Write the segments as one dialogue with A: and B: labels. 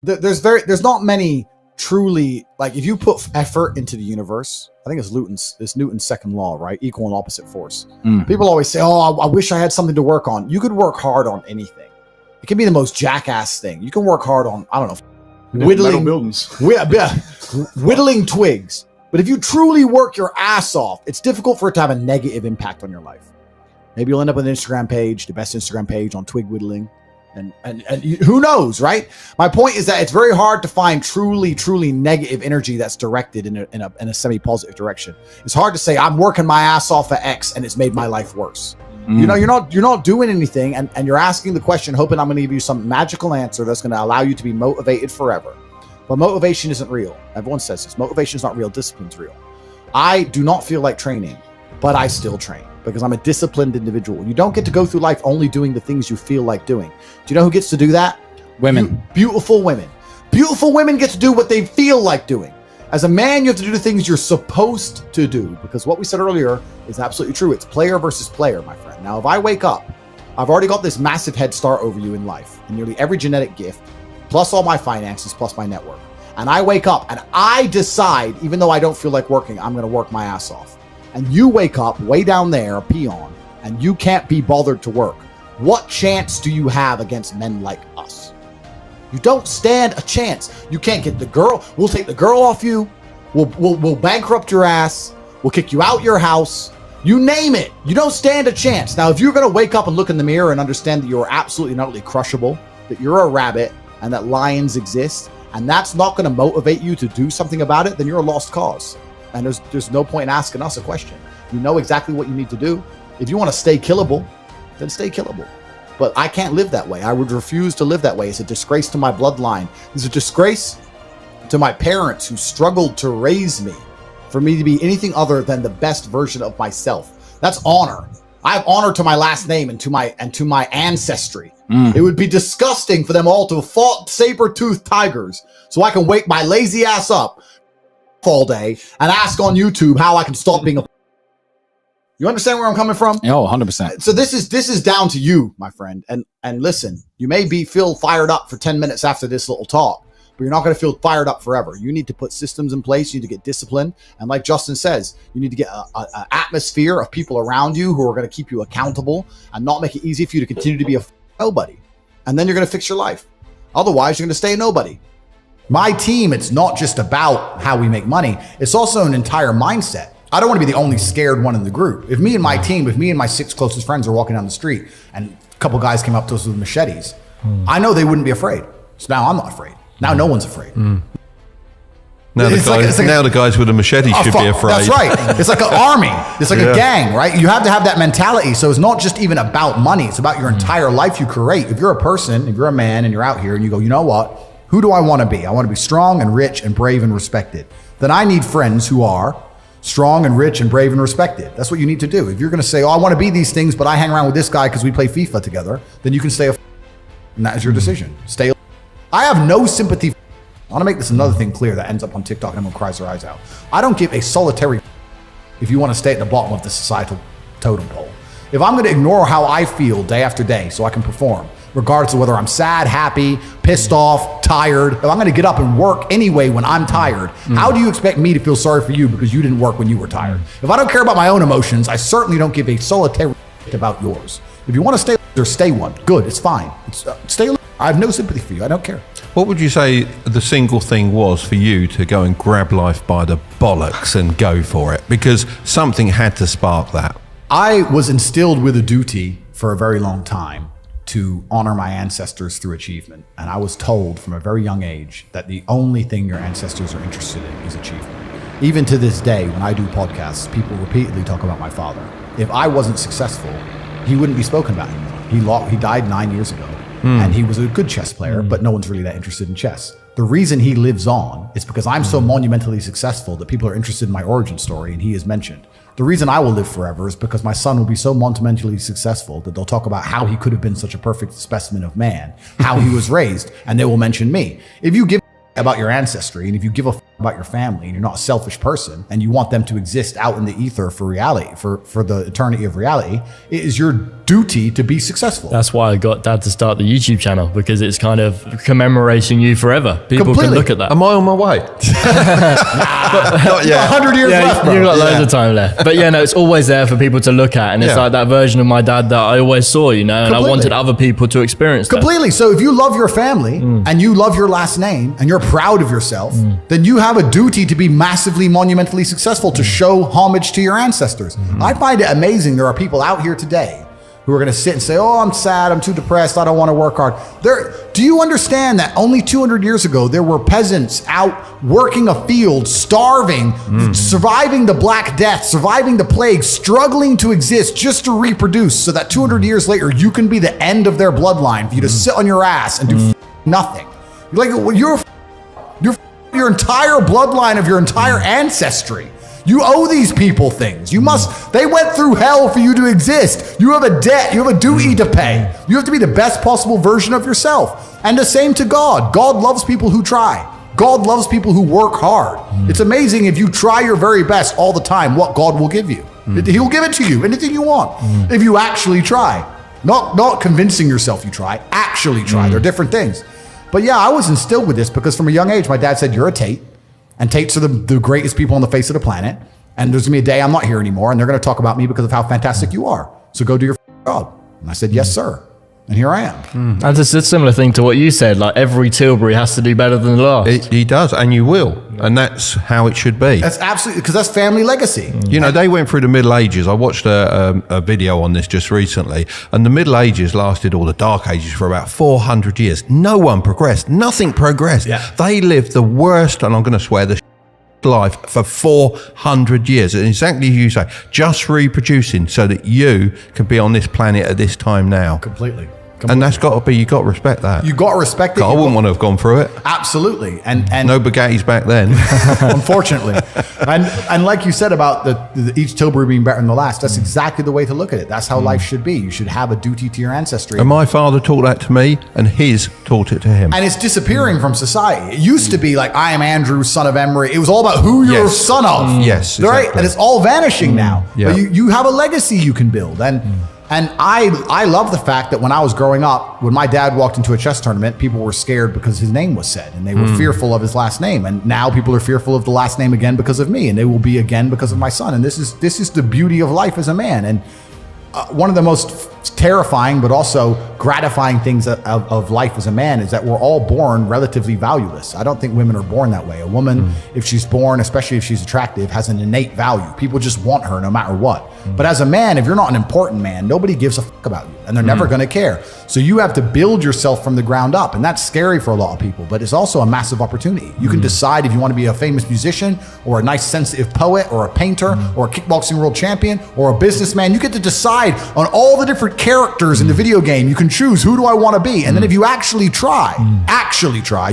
A: There's not many truly, like, if you put effort into the universe, I think it's Newton's second law, right? Equal and opposite force. People always say, oh, I wish I had something to work on. You could work hard on anything. It can be the most jackass thing. You can work hard on, I don't know, whittling buildings, whittling twigs. But if you truly work your ass off, it's difficult for it to have a negative impact on your life. Maybe you'll end up with an Instagram page, the best Instagram page on twig whittling. And who knows, right? My point is that it's very hard to find truly negative energy that's directed in a semi-positive direction. It's hard to say I'm working my ass off at X and it's made my life worse. You know, you're not doing anything, and you're asking the question, hoping I'm going to give you some magical answer that's going to allow you to be motivated forever. But motivation isn't real. Everyone says this. Motivation is not real. Discipline's real. I do not feel like training, but I still train, because I'm a disciplined individual. You don't get to go through life only doing the things you feel like doing. Do you know who gets to do that?
B: Women.
A: Beautiful women. Beautiful women get to do what they feel like doing. As a man, you have to do the things you're supposed to do, because what we said earlier is absolutely true. It's player versus player, my friend. Now, if I wake up, I've already got this massive head start over you in life, in nearly every genetic gift, plus all my finances, plus my network. And I wake up and I decide, even though I don't feel like working, I'm going to work my ass off. And you wake up way down there, a peon, and you can't be bothered to work. What chance do you have against men like us? You don't stand a chance. You can't get the girl. We'll take the girl off you. We'll bankrupt your ass. We'll kick you out your house. You name it. You don't stand a chance. Now, if you're going to wake up and look in the mirror and understand that you're absolutely and utterly crushable, that you're a rabbit and that lions exist, and that's not going to motivate you to do something about it, then you're a lost cause. And there's no point in asking us a question. You know exactly what you need to do. If you want to stay killable, then stay killable. But I can't live that way. I would refuse to live that way. It's a disgrace to my bloodline. It's a disgrace to my parents who struggled to raise me, for me to be anything other than the best version of myself. That's honor. I have honor to my last name and to my ancestry. It would be disgusting for them all to have fought saber-toothed tigers so I can wake my lazy ass up all day and ask on YouTube how I can stop being a... You understand where I'm coming from?
B: Oh, 100%.
A: So this is down to you, my friend. And listen, you may feel fired up for 10 minutes after this little talk, but you're not going to feel fired up forever. You need to put systems in place. You need to get discipline. And like Justin says, you need to get an atmosphere of people around you who are going to keep you accountable and not make it easy for you to continue to be a nobody. And then you're going to fix your life. Otherwise, you're going to stay a nobody. My team, it's not just about how we make money. It's also an entire mindset. I don't want to be the only scared one in the group. If me and my 6 closest friends are walking down the street and a couple guys came up to us with machetes, I know they wouldn't be afraid. So now I'm not afraid. Now no one's afraid.
C: Now the guys with a machete should be afraid.
A: That's right. It's like an army. It's like a gang, right? You have to have that mentality. So it's not just even about money. It's about your entire life you create. If you're a person, if you're a man and you're out here and you go, you know what? Who do I want to be? I want to be strong and rich and brave and respected. Then I need friends who are strong and rich and brave and respected. That's what you need to do. If you're going to say, oh, I want to be these things, but I hang around with this guy because we play FIFA together, then you can stay and that is your decision. Stay. I have no sympathy. I want to make this another thing clear that ends up on TikTok and everyone cries their eyes out. I don't give a solitary if you want to stay at the bottom of the societal totem pole. If I'm going to ignore how I feel day after day so I can perform, regardless of whether I'm sad, happy, pissed off, tired, if I'm going to get up and work anyway when I'm tired, how do you expect me to feel sorry for you because you didn't work when you were tired? If I don't care about my own emotions, I certainly don't give a solitary about yours. If you want to stay or stay one, good, it's fine. Stay. I have no sympathy for you. I don't care.
C: What would you say the single thing was for you to go and grab life by the bollocks and go for it? Because something had to spark that.
A: I was instilled with a duty for a very long time to honor my ancestors through achievement. And I was told from a very young age that the only thing your ancestors are interested in is achievement. Even to this day, when I do podcasts, people repeatedly talk about my father. If I wasn't successful, he wouldn't be spoken about anymore. He died 9 years ago. And he was a good chess player, but no one's really that interested in chess. The reason he lives on is because I'm so monumentally successful that people are interested in my origin story, and he is mentioned. The reason I will live forever is because my son will be so monumentally successful that they'll talk about how he could have been such a perfect specimen of man, how he was raised, and they will mention me. If you give about your ancestry, and if you give a about your family, and you're not a selfish person, and you want them to exist out in the ether for reality, for the eternity of reality, it is your duty to be successful.
B: That's why I got Dad to start the YouTube channel, because it's kind of commemorating you forever. People can look at that.
C: Am I on my way?
A: Not yet. 100 years left, bro.
B: You've got loads of time left. But no, it's always there for people to look at, and it's like that version of my dad that I always saw, and I wanted other people to experience that.
A: Completely. So if you love your family and you love your last name and you're proud of yourself, then you have a duty to be massively, monumentally successful, to show homage to your ancestors. I find it amazing. There are people out here today who are going to sit and say, oh, I'm sad, I'm too depressed, I don't want to work hard. Do you understand that only 200 years ago, there were peasants out working a field, starving, surviving the Black Death, surviving the plague, struggling to exist just to reproduce, so that 200 years later, you can be the end of their bloodline, for you to sit on your ass and do nothing. Your entire bloodline of your entire ancestry. You owe these people things. They went through hell for you to exist. You have a debt, you have a duty to pay. You have to be the best possible version of yourself. And the same to God. God loves people who try. God loves people who work hard. It's amazing if you try your very best all the time, what God will give you. He'll give it to you, anything you want, if you actually try. Not convincing yourself you try, actually try. They're different things. But yeah, I was instilled with this because from a young age, my dad said, you're a Tate. And Tates are the greatest people on the face of the planet. And there's gonna be a day I'm not here anymore, and they're gonna talk about me because of how fantastic you are. So go do your job. And I said, yes, sir. And here I am.
B: And it's a similar thing to what you said, like every Tilbury has to do better than the last.
C: He does, and you will. And that's how it should be.
A: That's absolutely, because that's family legacy.
C: They went through the Middle Ages. I watched a video on this just recently, and the Middle Ages lasted, or the Dark Ages, for about 400 years. No one progressed. Nothing progressed.
A: Yeah.
C: They lived the worst, and I'm going to swear, the life for 400 years. And exactly as you say, just reproducing so that you can be on this planet at this time now.
A: Completely.
C: And that's got to be, you got to respect that.
A: You got to respect it.
C: I wouldn't want to have gone through it.
A: Absolutely. And
C: no Bugattis back then.
A: Unfortunately. And like you said about each Tilbury being better than the last, that's exactly the way to look at it. That's how life should be. You should have a duty to your ancestry.
C: And my father taught that to me, and his taught it to him.
A: And it's disappearing from society. It used to be like, I am Andrew, son of Emery. It was all about who you're son of.
C: Yes,
A: right?
C: exactly.
A: And it's all vanishing now.
C: Yeah.
A: But you have a legacy you can build. And I love the fact that when I was growing up, when my dad walked into a chess tournament, people were scared because his name was said, and they were fearful of his last name. And now people are fearful of the last name again because of me, and they will be again because of my son. And this is the beauty of life as a man. And one of the most terrifying but also gratifying things of life as a man is that we're all born relatively valueless. I don't think women are born that way. A woman, if she's born, especially if she's attractive, has an innate value. People just want her no matter what. But as a man, if you're not an important man, nobody gives a fuck about you, and they're never going to care. So you have to build yourself from the ground up, and that's scary for a lot of people, but it's also a massive opportunity. You can decide if you want to be a famous musician or a nice sensitive poet or a painter or a kickboxing world champion or a businessman. You get to decide on all the different characters in the video game. You can choose, who do I want to be? And then if you actually try,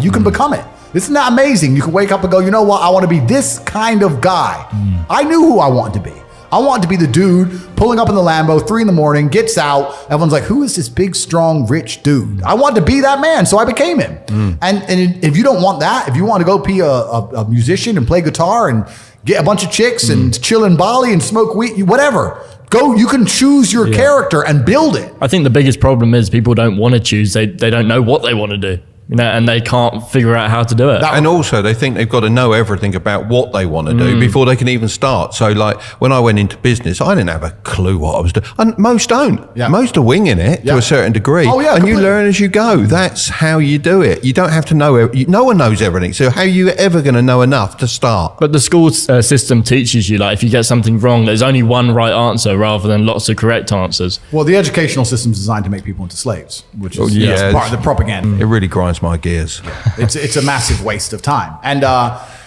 A: you can become it. Isn't that amazing? You can wake up and go, you know what? I want to be this kind of guy. I knew who I wanted to be. I wanted to be the dude pulling up in the Lambo, 3 a.m, gets out. Everyone's like, who is this big, strong, rich dude? I wanted to be that man, so I became him. And if you don't want that, if you want to go be a musician and play guitar and get a bunch of chicks and chill in Bali and smoke weed, whatever, go, you can choose your character and build it.
B: I think the biggest problem is people don't want to choose. They don't know what they want to do. And they can't figure out how to do it.
C: And also they think they've got to know everything about what they want to do before they can even start. So like when I went into business, I didn't have a clue what I was doing. And most don't. Yeah. Most are winging it to a certain degree. Oh, yeah, and completely. You learn as you go. That's how you do it. You don't have to know. No one knows everything. So how are you ever going to know enough to start?
B: But the school system teaches you, like, if you get something wrong, there's only one right answer rather than lots of correct answers.
A: Well, the educational system is designed to make people into slaves, which is part of the propaganda.
C: It really grinds my gears.
A: It's a massive waste of time. And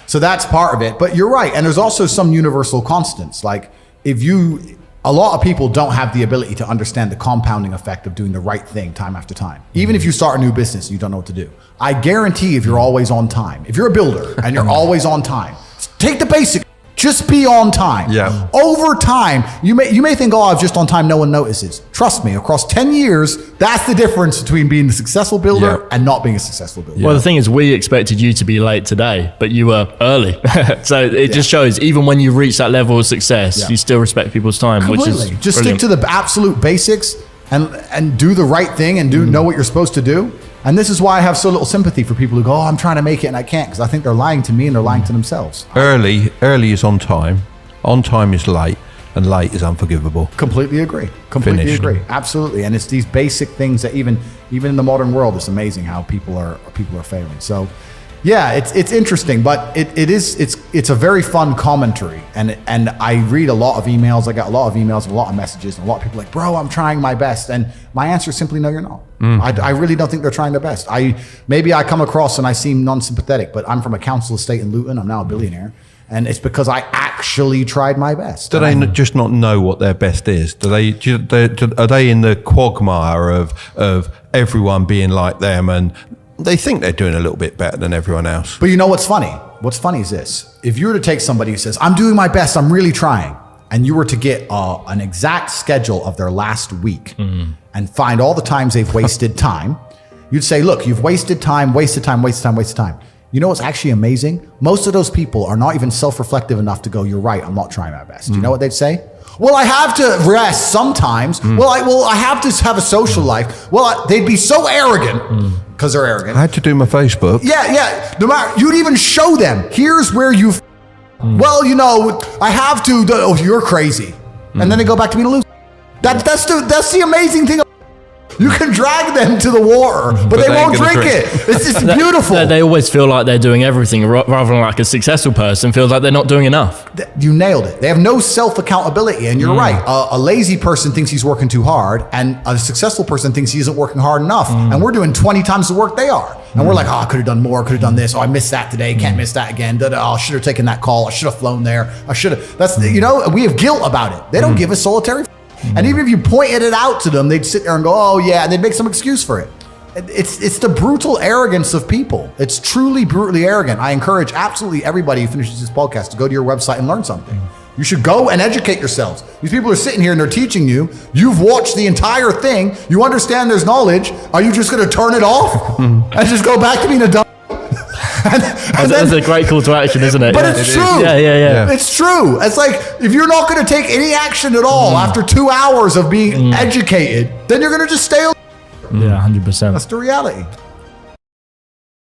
A: so that's part of it. But you're right. And there's also some universal constants. Like a lot of people don't have the ability to understand the compounding effect of doing the right thing time after time. Even if you start a new business and you don't know what to do. I guarantee if you're always on time, if you're a builder and you're always on time, take the basic, Just be on time.
C: Yeah.
A: Over time, you may think, oh, I'm just on time, no one notices. Trust me, across 10 years, that's the difference between being a successful builder and not being a successful builder.
B: Well, the thing is, we expected you to be late today, but you were early. So it just shows, even when you reach that level of success, you still respect people's time,
A: Completely.
B: which is
A: just
B: brilliant.
A: stick to the absolute basics and do the right thing and know what you're supposed to do. And this is why I have so little sympathy for people who go, oh, I'm trying to make it and I can't, because I think they're lying to me and they're lying to themselves.
C: Early is on time is late, and late is unforgivable.
A: Completely agree. Absolutely. And it's these basic things that even in the modern world, it's amazing how people are failing. So yeah, it's interesting, but it's a very fun commentary. And I read a lot of emails. I got a lot of emails and a lot of messages, and a lot of people are like, bro, I'm trying my best. And my answer is simply, no, you're not. I really don't think they're trying their best. Maybe I come across and I seem non-sympathetic, but I'm from a council estate in Luton. I'm now a billionaire. And it's because I actually tried my best.
C: Do they just not know what their best is? Are they in the quagmire of everyone being like them, and they think they're doing a little bit better than everyone else?
A: But you know what's funny? What's funny is this. If you were to take somebody who says, I'm doing my best, I'm really trying, and you were to get an exact schedule of their last week and find all the times they've wasted time, you'd say, look, you've wasted time. You know what's actually amazing? Most of those people are not even self-reflective enough to go, you're right, I'm not trying my best. You know what they'd say? Well, I have to rest sometimes. Well, I have to have a social life. Well, they'd be so arrogant because they're arrogant.
C: I had to do my Facebook.
A: Yeah. No matter, you'd even show them, here's where you've, well, I have to, oh, you're crazy. And then they go back to being a loser. That's the amazing thing. You can drag them to the water, but they won't drink it. It's beautiful.
B: They always feel like they're doing everything, rather than like a successful person feels like they're not doing enough.
A: You nailed it. They have no self-accountability, and you're right. A lazy person thinks he's working too hard, and a successful person thinks he isn't working hard enough. And we're doing 20 times the work they are. And we're like, oh, I could have done more, could have done this. Oh, I missed that today, can't miss that again. Oh, I should have taken that call. I should have flown there. I should have. That's, we have guilt about it. They don't give a solitary. And even if you pointed it out to them, they'd sit there and go, oh yeah, and they'd make some excuse for it. It's the brutal arrogance of people. It's truly brutally arrogant. I encourage absolutely everybody who finishes this podcast to go to your website and learn something. You should go and educate yourselves. These people are sitting here and they're teaching you. You've watched the entire thing. You understand there's knowledge. Are you just going to turn it off and just go back to being a dumb?
B: That's a great call to action, isn't it?
A: But it's true.
B: Yeah.
A: It's true. It's like, if you're not going to take any action at all after 2 hours of being educated, then you're going to just stay.
B: Yeah, 100%.
A: That's the reality.